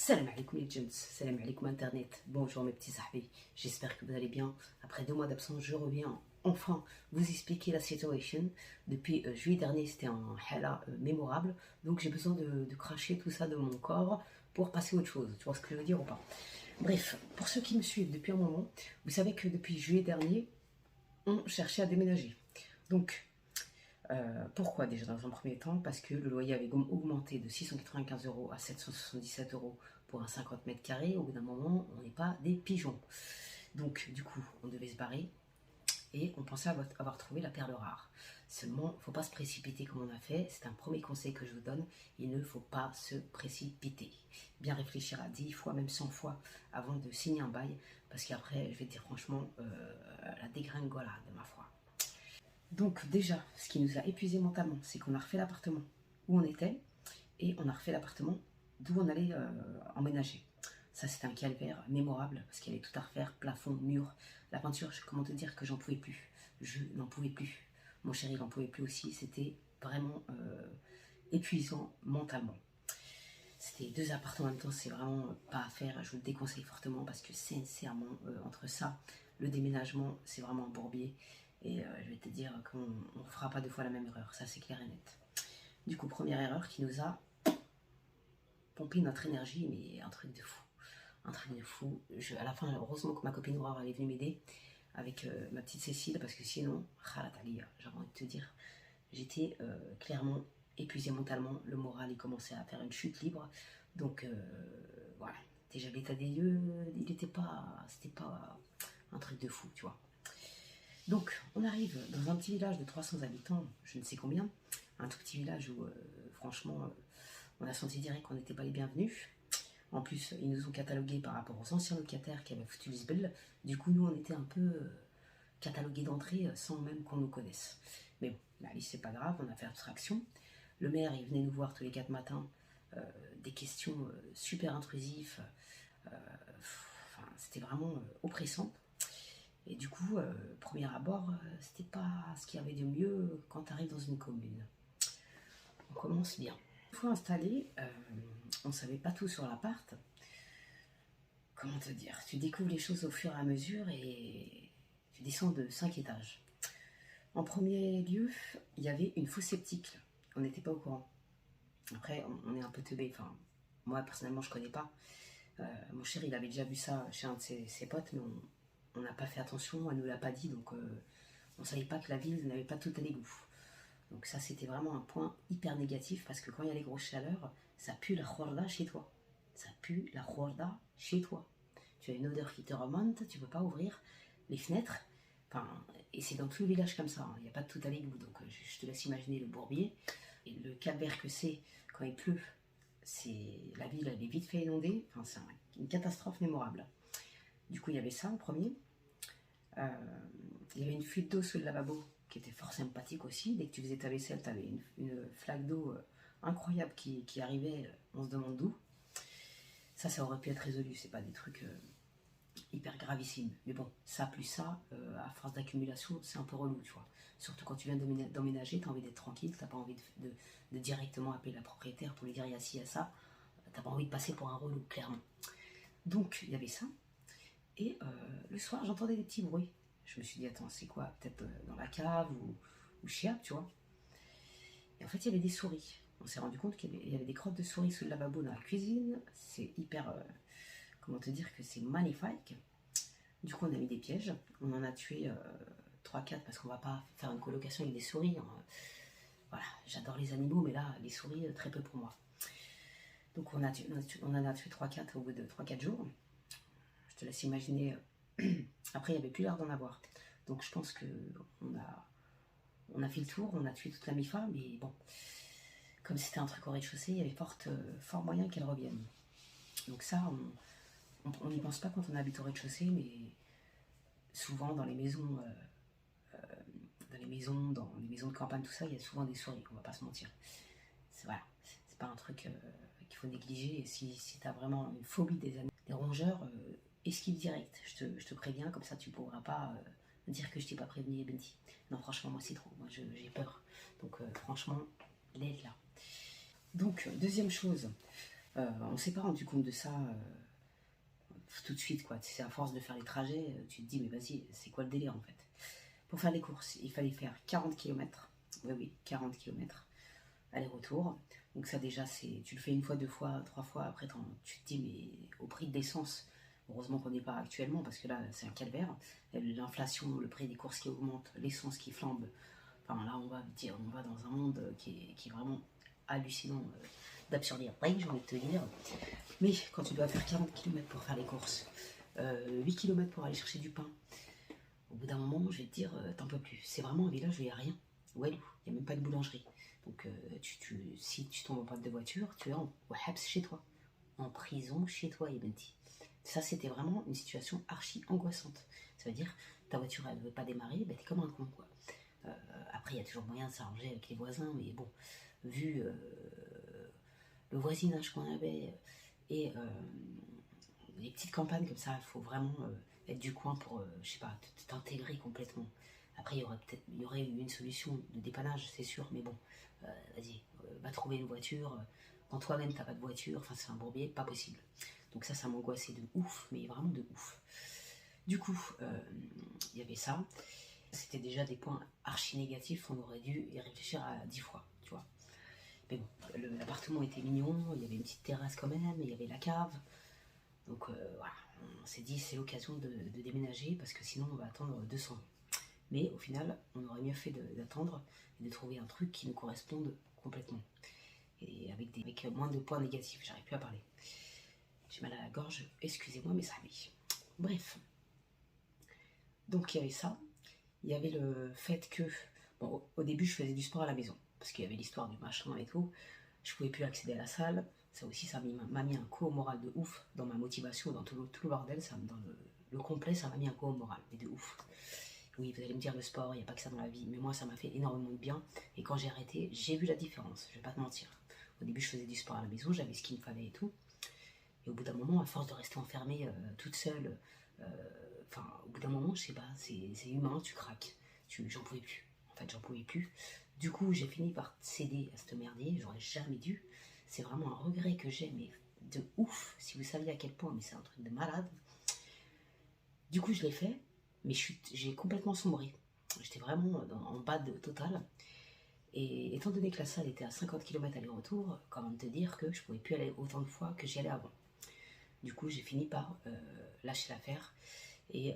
Salam alaikum les gens, salam alaikum internet, bonjour mes petits sahbis, j'espère que vous allez bien. Après 2 mois d'absence, je reviens enfin vous expliquer la situation. Depuis juillet dernier, c'était un hala mémorable, donc j'ai besoin de cracher tout ça de mon corps pour passer à autre chose, tu vois ce que je veux dire ou pas? Bref, pour ceux qui me suivent depuis un moment, vous savez que depuis juillet dernier, on cherchait à déménager. Donc, pourquoi déjà dans un premier temps? Parce que le loyer avait augmenté de 695 euros à 777 euros pour un 50 mètres carrés. Au bout d'un moment, on n'est pas des pigeons. Donc du coup, on devait se barrer et on pensait avoir trouvé la perle rare. Seulement, il ne faut pas se précipiter comme on a fait. C'est un premier conseil que je vous donne. Il ne faut pas se précipiter. Bien réfléchir à 10 fois, même 100 fois avant de signer un bail. Parce qu'après, je vais te dire franchement, la dégringolade, ma foi. Donc déjà, ce qui nous a épuisé mentalement, c'est qu'on a refait l'appartement où on était et on a refait l'appartement d'où on allait emménager. Ça, c'était un calvaire mémorable parce qu'il y avait tout à refaire, plafond, mur, la peinture. Comment te dire que j'en pouvais plus. Je n'en pouvais plus. Mon chéri n'en pouvait plus aussi. C'était vraiment épuisant mentalement. C'était 2 appartements en même temps, c'est vraiment pas à faire. Je vous le déconseille fortement parce que sincèrement, entre ça, le déménagement, c'est vraiment un bourbier. Et je vais te dire qu'on ne fera pas 2 fois la même erreur, ça c'est clair et net. Du coup, première erreur qui nous a pompé notre énergie, mais un truc de fou. Un truc de fou. À la fin, heureusement que ma copine Noire est venue m'aider avec ma petite Cécile, parce que sinon, j'avais envie de te dire, j'étais clairement épuisée mentalement, le moral il commençait à faire une chute libre. Donc voilà, déjà l'état des lieux, c'était pas un truc de fou, tu vois. Donc, on arrive dans un petit village de 300 habitants, je ne sais combien, un tout petit village où, franchement, on a senti direct qu'on n'était pas les bienvenus. En plus, ils nous ont catalogués par rapport aux anciens locataires qui avaient foutu le zbel. Du coup, nous, on était un peu catalogués d'entrée sans même qu'on nous connaisse. Mais bon, la liste, c'est pas grave, on a fait abstraction. Le maire, il venait nous voir tous les 4 matins, des questions super intrusives. C'était vraiment oppressant. Et du coup, premier abord, c'était pas ce qu'il y avait de mieux quand tu arrives dans une commune. On commence bien. Une fois installé, on ne savait pas tout sur l'appart. Comment te dire? Tu découvres les choses au fur et à mesure et tu descends de 5 étages. En premier lieu, il y avait une fosse septique. On n'était pas au courant. Après, on est un peu teubé. Enfin, moi, personnellement, je ne connais pas. Mon chéri, il avait déjà vu ça chez un de ses potes, mais on n'a pas fait attention, elle ne nous l'a pas dit, donc on ne savait pas que la ville n'avait pas tout à l'égout. Donc ça, c'était vraiment un point hyper négatif, parce que quand il y a les grosses chaleurs, ça pue la khorda chez toi. Ça pue la khorda chez toi. Tu as une odeur qui te remonte, tu ne peux pas ouvrir les fenêtres. Enfin, et c'est dans tout le village comme ça, hein. Il n'y a pas de tout à l'égout, donc je te laisse imaginer le bourbier. Et le calvaire que c'est quand il pleut, la ville elle est vite fait inondée, enfin, c'est une catastrophe mémorable. Du coup, il y avait ça en premier. Il y avait une fuite d'eau sous le lavabo qui était fort sympathique aussi. Dès que tu faisais ta vaisselle, tu avais une flaque d'eau incroyable qui arrivait, on se demande d'où. Ça aurait pu être résolu, c'est pas des trucs hyper gravissimes. Mais bon, ça plus ça, à force d'accumulation, c'est un peu relou, tu vois. Surtout quand tu viens d'emménager, tu as envie d'être tranquille, tu n'as pas envie de directement appeler la propriétaire pour lui dire il y a ci, il y a ça. Tu n'as pas envie de passer pour un relou, clairement. Donc, il y avait ça. Et le soir, j'entendais des petits bruits. Je me suis dit, attends, c'est quoi? Peut-être dans la cave ou chiap, tu vois. Et en fait, il y avait des souris. On s'est rendu compte qu'il y avait des crottes de souris sous le lavabo dans la cuisine. C'est hyper... comment te dire que c'est magnifique. Du coup, on a mis des pièges. On en a tué 3-4 parce qu'on va pas faire une colocation avec des souris. Hein. Voilà, j'adore les animaux, mais là, les souris, très peu pour moi. Donc, on en a tué 3-4 au bout de 3-4 jours. Je te laisse imaginer. Après, il n'y avait plus l'air d'en avoir. Donc, je pense qu'on a fait le tour, on a tué toute la MIFA, mais bon, comme c'était un truc au rez-de-chaussée, il y avait fort moyen qu'elle revienne. Donc ça, on n'y pense pas quand on habite au rez-de-chaussée, mais souvent dans les maisons, dans les maisons de campagne, tout ça, il y a souvent des souris, on va pas se mentir. Voilà, c'est pas un truc qu'il faut négliger. Et si tu as vraiment une phobie des rongeurs, esquive direct, je te préviens, comme ça tu pourras pas dire que je t'ai pas prévenu, Benti. Non, franchement, moi c'est trop, moi j'ai peur. Donc franchement, l'aide là. Donc, deuxième chose, On s'est pas rendu compte de ça tout de suite, quoi. C'est à force de faire les trajets, tu te dis, mais vas-y, c'est quoi le délire en fait? Pour faire les courses, il fallait faire 40 km. Oui, oui, 40 km. Aller-retour. Donc ça déjà, tu le fais une fois, deux fois, trois fois. Après, tu te dis, mais au prix de l'essence, heureusement qu'on n'est pas actuellement, parce que là, c'est un calvaire. L'inflation, le prix des courses qui augmente, l'essence qui flambe. Enfin là, on va dans un monde qui est vraiment hallucinant, d'absurdité, j'ai envie de te dire. Mais quand tu dois faire 40 km pour faire les courses, 8 km pour aller chercher du pain, au bout d'un moment, je vais te dire, t'en peux plus. C'est vraiment un village où il n'y a rien. Ouais, il n'y a même pas de boulangerie. Donc, si tu tombes en panne de voiture, tu es en habs chez toi. En prison chez toi, Yebenti. Ça, c'était vraiment une situation archi angoissante. Ça veut dire, ta voiture, elle ne veut pas démarrer, ben, t'es comme un con, quoi. Après, il y a toujours moyen de s'arranger avec les voisins, mais bon, vu le voisinage qu'on avait et les petites campagnes comme ça, il faut vraiment être du coin pour, je sais pas, t'intégrer complètement. Après, il y aurait eu une solution de dépannage, c'est sûr, mais bon, vas-y, va trouver une voiture. Quand toi-même t'as pas de voiture, enfin c'est un bourbier, pas possible. Donc ça m'angoissait de ouf, mais vraiment de ouf. Du coup, il y avait ça. C'était déjà des points archi négatifs, on aurait dû y réfléchir à 10 fois, tu vois. Mais bon, l'appartement était mignon, il y avait une petite terrasse quand même, il y avait la cave. Donc voilà, on s'est dit c'est l'occasion de déménager parce que sinon on va attendre 200 ans. Mais au final, on aurait mieux fait d'attendre et de trouver un truc qui nous corresponde complètement. Et avec moins de points négatifs, j'arrive plus à parler. J'ai mal à la gorge, excusez-moi mes amis. Bref. Donc il y avait ça. Il y avait le fait que, bon, au début je faisais du sport à la maison, parce qu'il y avait l'histoire du machin et tout. Je pouvais plus accéder à la salle. Ça aussi, ça m'a mis un coup au moral de ouf dans ma motivation, dans tout le bordel. Dans le complet, ça m'a mis un coup au moral, mais de ouf. Oui, vous allez me dire le sport, il n'y a pas que ça dans la vie, mais moi ça m'a fait énormément de bien. Et quand j'ai arrêté, j'ai vu la différence, je vais pas te mentir. Au début, je faisais du sport à la maison, j'avais ce qu'il me fallait et tout. Et au bout d'un moment, à force de rester enfermée toute seule, enfin, au bout d'un moment, je sais pas, c'est humain, tu craques. J'en pouvais plus. En fait, j'en pouvais plus. Du coup, j'ai fini par céder à cette merdier, j'aurais jamais dû. C'est vraiment un regret que j'ai, mais de ouf, si vous saviez à quel point, mais c'est un truc de malade. Du coup, je l'ai fait, mais j'ai complètement sombré. J'étais vraiment en bad total. Et étant donné que la salle était à 50 km aller-retour, comment te dire que je pouvais plus aller autant de fois que j'y allais avant. Du coup, j'ai fini par lâcher l'affaire. Et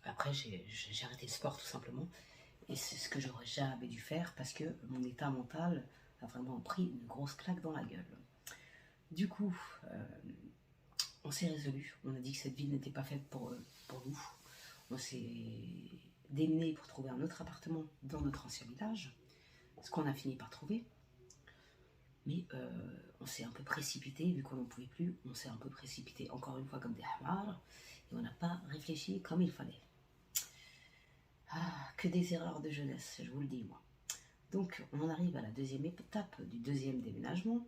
après, j'ai arrêté le sport tout simplement. Et c'est ce que j'aurais jamais dû faire parce que mon état mental a vraiment pris une grosse claque dans la gueule. Du coup, on s'est résolu. On a dit que cette ville n'était pas faite pour nous. On s'est démené pour trouver un autre appartement dans notre ancien village. Ce qu'on a fini par trouver. Mais on s'est un peu précipité, vu qu'on n'en pouvait plus, on s'est un peu précipité encore une fois comme des hamars, et on n'a pas réfléchi comme il fallait. Ah, que des erreurs de jeunesse, je vous le dis moi. Donc on en arrive à la deuxième étape du deuxième déménagement.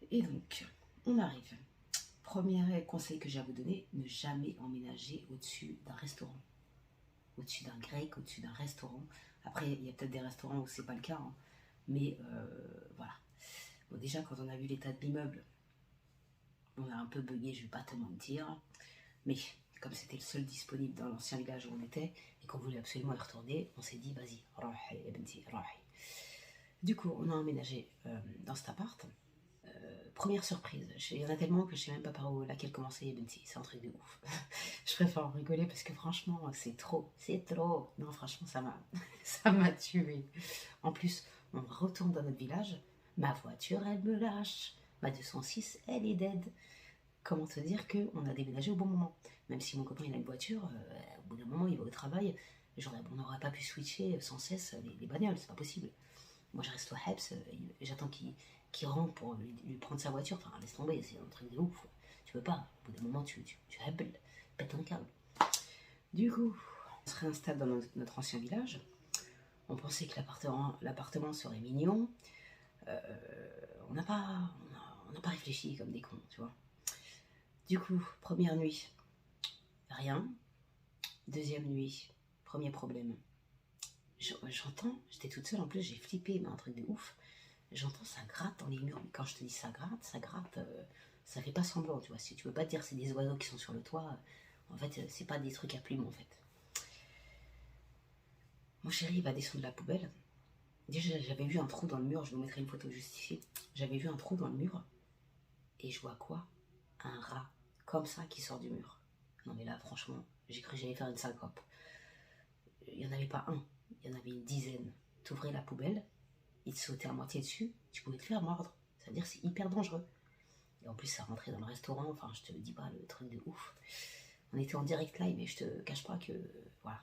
Et donc, on arrive. Premier conseil que j'ai à vous donner, ne jamais emménager au-dessus d'un restaurant. Au-dessus d'un grec, au-dessus d'un restaurant. Après, il y a peut-être des restaurants où c'est pas le cas, hein. Mais voilà. Bon, déjà, quand on a vu l'état de l'immeuble, on a un peu bugué, je vais pas te mentir. Mais comme c'était le seul disponible dans l'ancien village où on était, et qu'on voulait absolument y retourner, on s'est dit, vas-y, rahi. Du coup, on a emménagé dans cet appart. Première surprise, il y en a tellement que je sais même pas par où laquelle commencer, c'est un truc de ouf. Je préfère en rigoler parce que franchement, c'est trop. Non, franchement, ça m'a tué. En plus, on retourne dans notre village, ma voiture, elle me lâche. Ma 206, elle est dead. Comment te dire qu'on a déménagé au bon moment? Même si mon copain il a une voiture, au bout d'un moment il va au travail, on n'aurait pas pu switcher sans cesse les bagnoles, c'est pas possible. Moi je reste au Heps, j'attends qu'il rentre pour lui prendre sa voiture, enfin laisse tomber, c'est un truc de ouf. Tu peux pas, au bout d'un moment tu pètes un câble. Du coup, on se réinstalle dans notre ancien village. On pensait que l'appartement serait mignon. On n'a pas réfléchi comme des cons, tu vois. Du coup, première nuit, rien. Deuxième nuit, premier problème. J'entends, j'étais toute seule en plus, j'ai flippé, mais un truc de ouf. j'entends ça gratte dans les murs. Mais quand je te dis ça gratte, ça fait pas semblant, tu vois. Si tu veux pas te dire c'est des oiseaux qui sont sur le toit, en fait, c'est pas des trucs à plumes, en fait. Mon chéri va descendre la poubelle. Déjà, j'avais vu un trou dans le mur, je vous mettrai une photo justifiée. J'avais vu un trou dans le mur, et je vois quoi? Un rat, comme ça, qui sort du mur. Non mais là, franchement, j'ai cru que j'allais faire une syncope. Il n'y en avait pas un, il y en avait une dizaine. Tu ouvrais la poubelle, il te sautait à moitié dessus, tu pouvais te faire mordre. C'est-à-dire c'est hyper dangereux. Et en plus, ça rentrait dans le restaurant, enfin, je te dis pas, le truc de ouf. On était en direct live, mais je te cache pas que, voilà.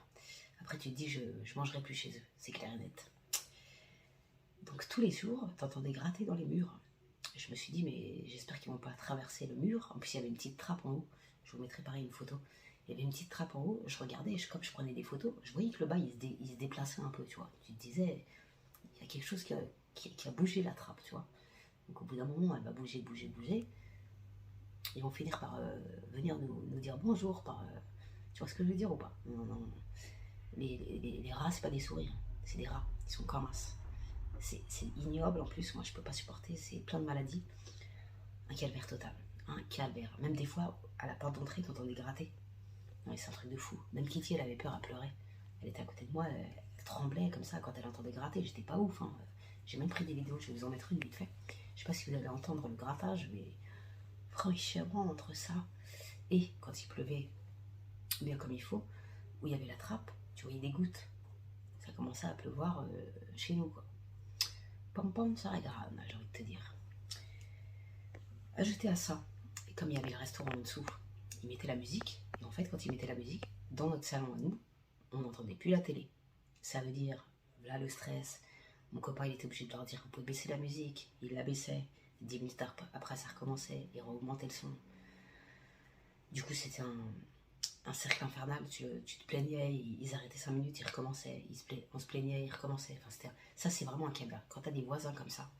Après, tu te dis, je mangerai plus chez eux, c'est clair et net. Donc tous les jours, t'entendais gratter dans les murs. Je me suis dit, mais j'espère qu'ils vont pas traverser le mur. En plus, il y avait une petite trappe en haut. Je vous mettrai pareil une photo. Il y avait une petite trappe en haut. Je regardais, comme je prenais des photos, je voyais que le bas, il se déplaçait un peu, tu vois. Tu te disais, il y a quelque chose qui a bougé la trappe, tu vois. Donc au bout d'un moment, elle va bouger. Ils vont finir par venir nous dire bonjour. Tu vois ce que je veux dire ou pas? Non. Les rats, c'est pas des souris, hein. C'est des rats. Ils sont comme as. C'est ignoble en plus, moi je peux pas supporter, c'est plein de maladies. Un calvaire total, un calvaire. Même des fois, à la porte d'entrée, t'entendais gratter. Non mais c'est un truc de fou. Même Kitty, elle avait peur, elle pleurait. Elle était à côté de moi, elle tremblait comme ça quand elle entendait gratter. J'étais pas ouf, hein. J'ai même pris des vidéos, je vais vous en mettre une vite fait. Je sais pas si vous allez entendre le grattage, mais franchement, entre ça et quand il pleuvait bien comme il faut, où il y avait la trappe, tu voyais des gouttes. Ça commençait à pleuvoir chez nous, quoi. Pom pom, ça regarde, j'ai envie de te dire. Ajouté à ça, et comme il y avait le restaurant en dessous, ils mettaient la musique. Et en fait, quand ils mettaient la musique, dans notre salon à nous, on n'entendait plus la télé. Ça veut dire, là le stress. Mon copain, il était obligé de leur dire, vous pouvez baisser la musique. Il la baissait. 10 minutes après, ça recommençait. Il augmentait le son. Du coup, c'était un cercle infernal. Tu te plaignais, ils arrêtaient 5 minutes, ils recommençaient. On se plaignait, ils recommençaient. Enfin, ça, c'est vraiment un calvaire. Quand t'as des voisins comme ça,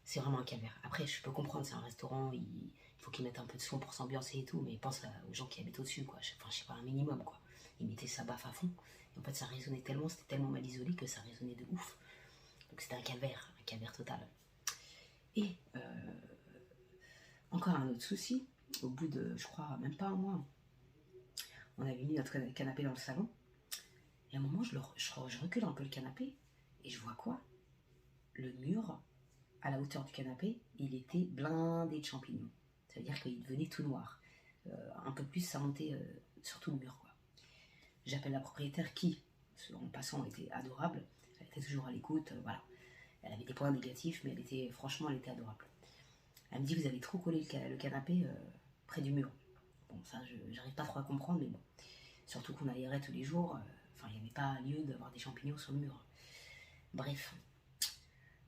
c'est vraiment un calvaire. Après, je peux comprendre, c'est un restaurant, il faut qu'ils mettent un peu de son pour s'ambiancer et tout, mais pense aux gens qui habitent au-dessus, quoi. Enfin, je sais pas, un minimum, quoi. Ils mettaient ça baffe à fond. Et en fait, ça résonnait tellement, c'était tellement mal isolé que ça résonnait de ouf. Donc c'était un calvaire total. Et encore un autre souci, au bout de, je crois, même pas un mois, on avait mis notre canapé dans le salon. Et à un moment, je recule un peu le canapé, et je vois quoi? Le mur, à la hauteur du canapé, il était blindé de champignons. Ça veut dire qu'il devenait tout noir. Un peu plus, ça montait sur tout le mur, quoi. J'appelle la propriétaire qui, en passant, était adorable. Elle était toujours à l'écoute, voilà. Elle avait des points négatifs, mais franchement, elle était adorable. Elle me dit, vous avez trop collé le canapé près du mur. Bon, ça, j'arrive pas trop à comprendre, mais bon. Surtout qu'on aérait tous les jours. Enfin, il n'y avait pas lieu d'avoir des champignons sur le mur. Bref.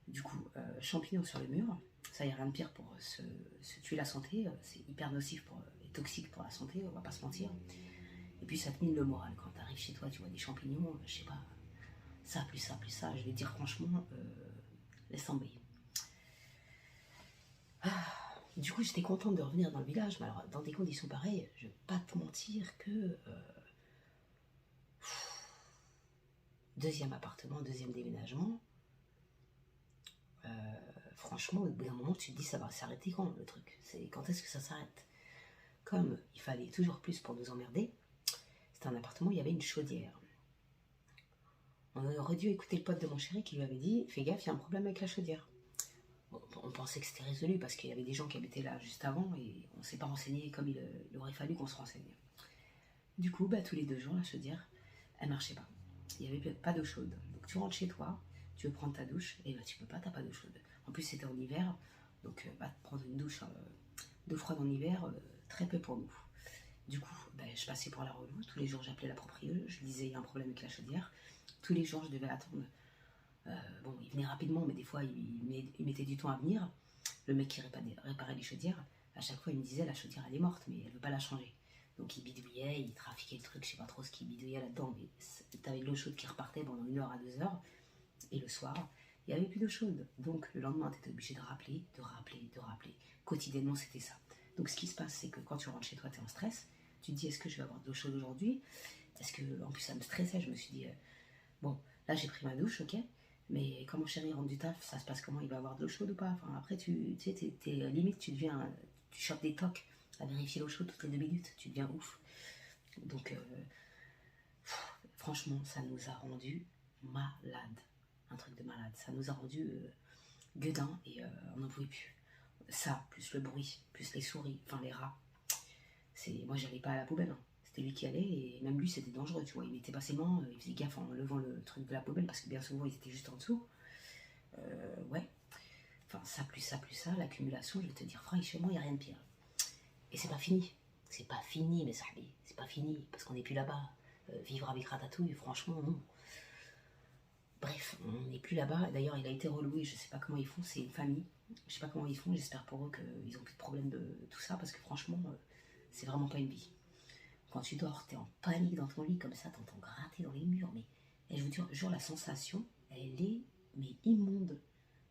Du coup, champignons sur le mur, ça y a rien de pire pour se tuer la santé. C'est hyper nocif et toxique pour la santé, on va pas se mentir. Et puis ça te mine le moral. Quand tu arrives chez toi, tu vois des champignons, je sais pas, ça, plus ça, je vais te dire franchement, laisse tomber. Du coup, j'étais contente de revenir dans le village, mais alors dans des conditions pareilles, je vais pas te mentir que... deuxième appartement, deuxième déménagement, franchement, au bout d'un moment, tu te dis, ça va s'arrêter quand, le truc? Quand est-ce que ça s'arrête? Comme il fallait toujours plus pour nous emmerder, c'était un appartement où il y avait une chaudière. On aurait dû écouter le pote de mon chéri qui lui avait dit, fais gaffe, il y a un problème avec la chaudière. Bon, on pensait que c'était résolu parce qu'il y avait des gens qui habitaient là juste avant et on ne s'est pas renseigné comme il aurait fallu qu'on se renseigne. Du coup, tous les 2 jours, la chaudière, elle marchait pas. Il n'y avait pas d'eau chaude. Donc tu rentres chez toi, tu veux prendre ta douche, et tu peux pas, t'as pas d'eau chaude. En plus, c'était en hiver, donc prendre une douche d'eau froide en hiver, très peu pour nous. Du coup, je passais pour la relou. Tous les jours, j'appelais la proprieuse, je disais il y a un problème avec la chaudière. Tous les jours, je devais attendre. Bon, il venait rapidement, mais des fois, il mettait du temps à venir. Le mec qui réparait les chaudières, à chaque fois, il me disait la chaudière, elle est morte, mais elle veut pas la changer. Donc il bidouillait, il trafiquait le truc, je sais pas trop ce qu'il bidouillait là-dedans, mais t'avais de l'eau chaude qui repartait pendant 1 heure à 2 heures, et le soir, il n'y avait plus d'eau chaude. Donc le lendemain, tu étais obligé de rappeler. Quotidiennement, c'était ça. Donc ce qui se passe, c'est que quand tu rentres chez toi, tu es en stress, tu te dis, est-ce que je vais avoir de l'eau chaude aujourd'hui? Est-ce que, en plus, ça me stressait, je me suis dit, bon, là j'ai pris ma douche, ok, Mais quand mon chéri rentre du taf, ça se passe comment? Il va avoir de l'eau chaude ou pas? Enfin, après, tu sais, limite, tu chopes des tocs à vérifier l'eau chaude toutes les 2 minutes. Tu deviens ouf. Donc, franchement, ça nous a rendu malade. Un truc de malade. Ça nous a rendu gueudin et on n'en pouvait plus. Ça, plus le bruit, plus les souris, enfin les rats. Moi, j'allais pas à la poubelle. Hein. C'était lui qui allait et même lui, c'était dangereux. Tu vois, il mettait pas ses mains, il faisait gaffe en levant le truc de la poubelle parce que bien souvent, ils étaient juste en dessous. Ouais. Enfin, ça, plus ça, plus ça, l'accumulation, je vais te dire, franchement, il n'y a rien de pire. Et c'est pas fini. C'est pas fini, mes sahbis. C'est pas fini parce qu'on n'est plus là-bas. Vivre avec Ratatouille, franchement, non. Bref, on n'est plus là-bas. D'ailleurs, il a été reloué. Je sais pas comment ils font. C'est une famille. Je sais pas comment ils font. J'espère pour eux qu'ils ont plus de problème de tout ça parce que franchement, c'est vraiment pas une vie. Quand tu dors, t'es en panique dans ton lit comme ça, t'entends gratter dans les murs. Mais et je vous jure, la sensation, elle est mais immonde.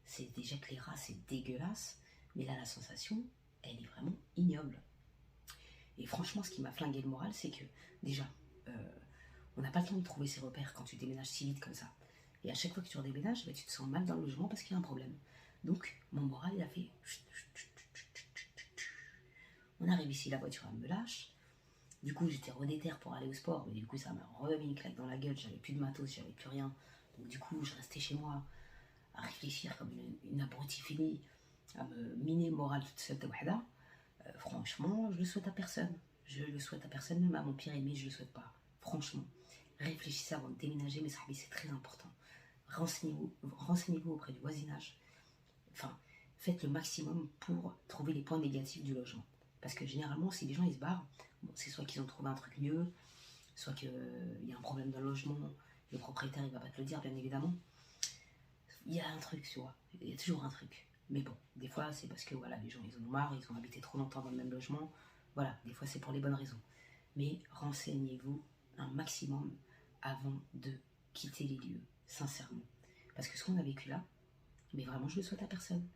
C'est déjà que les rats, c'est dégueulasse. Mais là, la sensation, elle est vraiment ignoble. Et franchement, ce qui m'a flingué le moral, c'est que déjà, on n'a pas le temps de trouver ses repères quand tu déménages si vite comme ça. Et à chaque fois que tu redéménages, tu te sens mal dans le logement parce qu'il y a un problème. Donc, mon moral, il a fait... On arrive ici, la voiture, elle me lâche. Du coup, j'étais redéterre pour aller au sport, mais du coup, ça m'a remis une claque dans la gueule. J'avais plus de matos, j'avais plus rien. Donc, du coup, je restais chez moi à réfléchir comme une abrutie finie, à me miner le moral toute seule de wahda. Franchement, je le souhaite à personne. Je le souhaite à personne, même à mon pire ennemi, je le souhaite pas. Franchement, réfléchissez avant de déménager, mais c'est très important. Renseignez-vous auprès du voisinage. Enfin, faites le maximum pour trouver les points négatifs du logement. Parce que généralement, si les gens ils se barrent, bon, c'est soit qu'ils ont trouvé un truc mieux, soit qu'il y a un problème dans le logement, le propriétaire il va pas te le dire, bien évidemment. Il y a un truc, tu vois, il y a toujours un truc. Mais bon, des fois c'est parce que voilà, les gens ils en ont marre, ils ont habité trop longtemps dans le même logement. Voilà, des fois c'est pour les bonnes raisons. Mais renseignez-vous un maximum avant de quitter les lieux, sincèrement. Parce que ce qu'on a vécu là, mais vraiment je le souhaite à personne.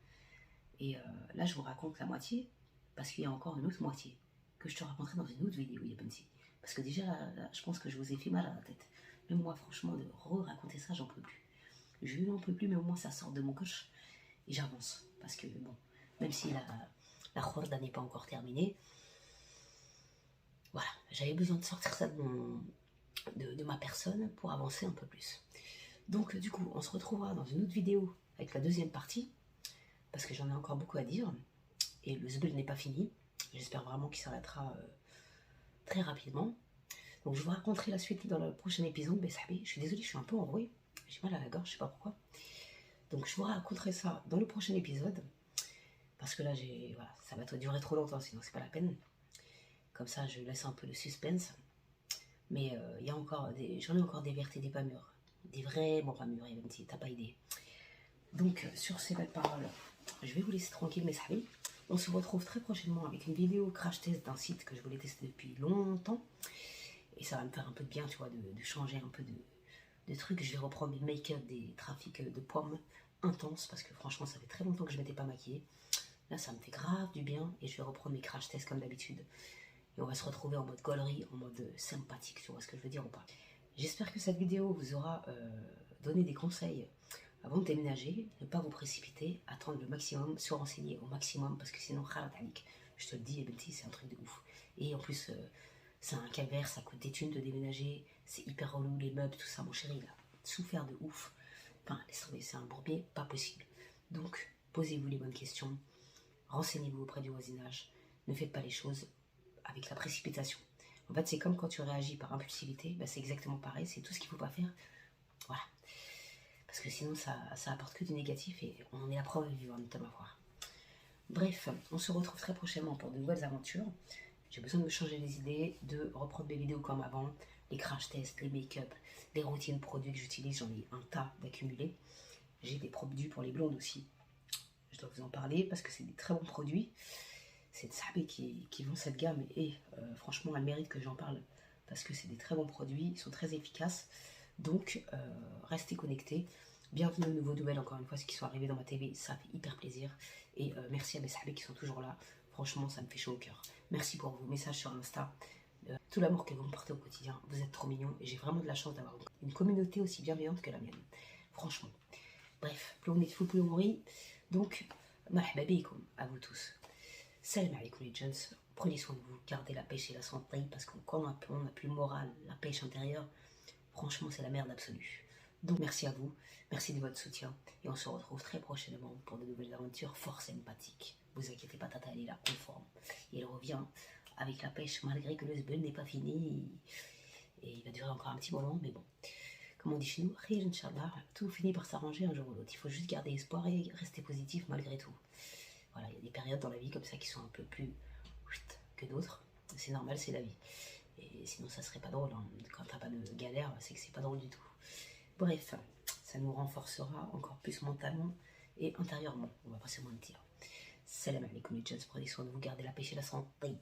Et là je vous raconte la moitié, parce qu'il y a encore une autre moitié, que je te raconterai dans une autre vidéo, Yabanti. Parce que déjà, là, je pense que je vous ai fait mal à la tête. Même moi, franchement, de raconter ça, j'en peux plus. Je n'en peux plus, mais au moins ça sort de mon coche et j'avance. Parce que, bon, même si la khorda n'est pas encore terminée, voilà, j'avais besoin de sortir ça de ma personne pour avancer un peu plus. Donc, du coup, on se retrouvera dans une autre vidéo avec la deuxième partie, parce que j'en ai encore beaucoup à dire. Et le zbel n'est pas fini. J'espère vraiment qu'il s'arrêtera très rapidement. Donc je vous raconterai la suite dans le prochain épisode. Mais je suis désolée, je suis un peu enrouée. J'ai mal à la gorge, je sais pas pourquoi. Donc je vous raconterai ça dans le prochain épisode. Parce que là, voilà, ça va durer trop longtemps, sinon c'est pas la peine. Comme ça, je laisse un peu le suspense. Mais il y a encore j'en ai encore des vertes et des pas mûres. Des vraiment pas mûres, même si t'as pas idée. Donc sur ces belles paroles, je vais vous laisser tranquille, mes sahabis. On se retrouve très prochainement avec une vidéo crash test d'un site que je voulais tester depuis longtemps. Et ça va me faire un peu de bien, tu vois, de changer un peu de trucs. Je vais reprendre mes make-up des trafics de pommes intenses parce que franchement, ça fait très longtemps que je ne m'étais pas maquillée. Là, ça me fait grave du bien et je vais reprendre mes crash tests comme d'habitude. Et on va se retrouver en mode gaulerie, en mode sympathique, tu vois ce que je veux dire ou pas. J'espère que cette vidéo vous aura donné des conseils avant de déménager. Ne pas vous précipiter, attendre le maximum, se renseigner au maximum parce que sinon, je te le dis, c'est un truc de ouf. Et en plus, c'est un calvaire, ça coûte des thunes de déménager, c'est hyper relou, les meubles, tout ça, mon chéri, il a souffert de ouf. Enfin, laisse tomber, c'est un bourbier pas possible. Donc, posez-vous les bonnes questions, renseignez-vous auprès du voisinage, ne faites pas les choses avec la précipitation. En fait, c'est comme quand tu réagis par impulsivité, c'est exactement pareil, c'est tout ce qu'il ne faut pas faire. Voilà. Parce que sinon, ça apporte que du négatif et on est la preuve vivante de ma foi. Bref, on se retrouve très prochainement pour de nouvelles aventures. J'ai besoin de me changer les idées, de reprendre mes vidéos comme avant, les crash tests, les make-up, les routines produits que j'utilise, j'en ai un tas d'accumulés. J'ai des produits pour les blondes aussi. Je dois vous en parler parce que c'est des très bons produits. C'est des sahabis qui vont cette gamme et franchement, elle mérite que j'en parle parce que c'est des très bons produits, ils sont très efficaces. Donc, restez connectés. Bienvenue aux nouveaux nouvelles, encore une fois, ceux qui sont arrivés dans ma TV, ça fait hyper plaisir. Et merci à mes sahabis qui sont toujours là. Franchement, ça me fait chaud au cœur. Merci pour vos messages sur Insta. Tout l'amour que vous me portez au quotidien. Vous êtes trop mignons et j'ai vraiment de la chance d'avoir une communauté aussi bienveillante que la mienne. Franchement. Bref, plus on est de fou, plus on rit. Donc, marhaba bikoum, à vous tous. Salam alaikum les jeunes, prenez soin de vous, gardez la pêche et la santé, parce que quand on n'a plus le moral, la pêche intérieure, franchement c'est la merde absolue. Donc merci à vous, merci de votre soutien, et on se retrouve très prochainement pour de nouvelles aventures force empathique. Vous inquiétez pas, Tata elle est là, conforme. Et elle revient avec la pêche, malgré que le sbel n'est pas fini, et il va durer encore un petit moment, mais bon. Comme on dit chez nous, khir Inch'Allah, tout finit par s'arranger un jour ou l'autre. Il faut juste garder espoir et rester positif malgré tout. Voilà, il y a des périodes dans la vie comme ça qui sont un peu plus que d'autres. C'est normal, c'est la vie. Et sinon, ça serait pas drôle. Hein. Quand t'as pas de galère, c'est que c'est pas drôle du tout. Bref, ça nous renforcera encore plus mentalement et intérieurement. On va pas se mentir. Salam alaikum les jeunes, prenez soin de vous, gardez la pêche et la santé.